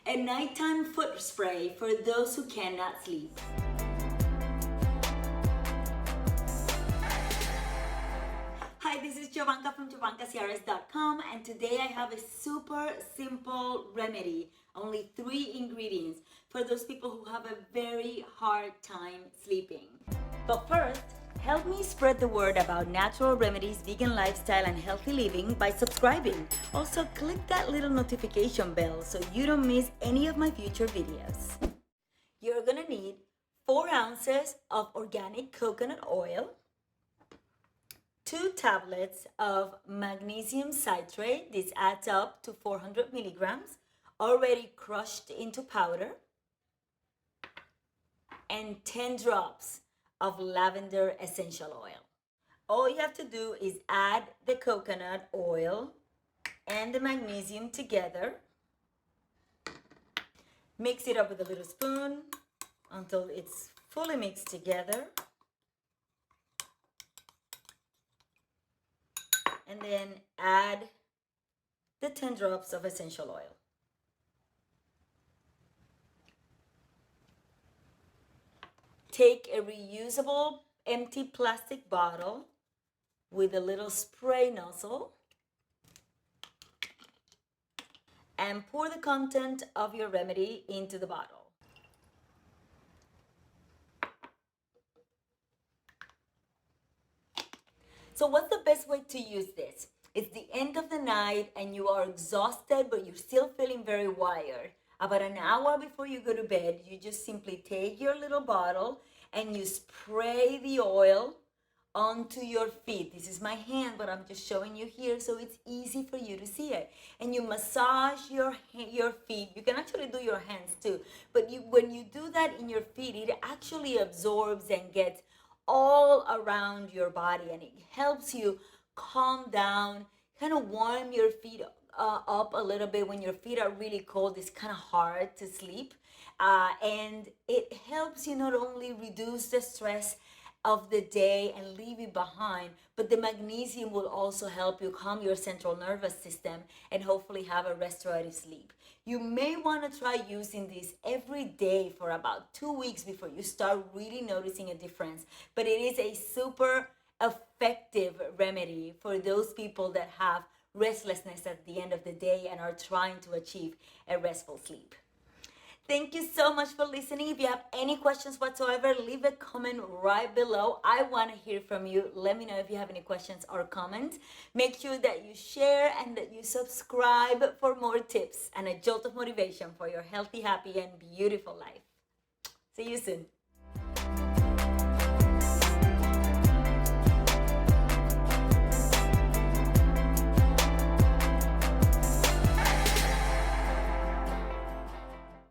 a nighttime foot spray for those who cannot sleep. Hi, this is Jovanka from JovankaCiares.com, and today I have a super simple remedy, only 3 ingredients, for those people who have a very hard time sleeping. But first, help me spread the word about natural remedies, vegan lifestyle, and healthy living by subscribing. Also, click that little notification bell so you don't miss any of my future videos. You're gonna need 4 ounces of organic coconut oil, 2 tablets of magnesium citrate. This adds up to 400 milligrams, already crushed into powder, and 10 drops of lavender essential oil. All you have to do is add the coconut oil and the magnesium together. Mix it up with a little spoon until it's fully mixed together. And then add the 10 drops of essential oil. Take a reusable empty plastic bottle with a little spray nozzle and pour the content of your remedy into the bottle. So what's the best way to use this? It's the end of the night and you are exhausted, but you're still feeling very wired. About an hour before you go to bed, you just simply take your little bottle and you spray the oil onto your feet. This is my hand, but I'm just showing you here so it's easy for you to see it. And you massage your feet. You can actually do your hands too. But when you do that in your feet, it actually absorbs and gets all around your body, and it helps you calm down, kind of warm your feet up a little bit. When your feet are really cold, it's kind of hard to sleep, and it helps you not only reduce the stress of the day and leave it behind, but the magnesium will also help you calm your central nervous system and hopefully have a restorative sleep. You may want to try using this every day for about 2 weeks before you start really noticing a difference. But it is a super effective remedy for those people that have restlessness at the end of the day and are trying to achieve a restful sleep. Thank you so much for listening. If you have any questions whatsoever, leave a comment right below. I want to hear from you. Let me know if you have any questions or comments. Make sure that you share and that you subscribe for more tips and a jolt of motivation for your healthy, happy, and beautiful life. See you soon.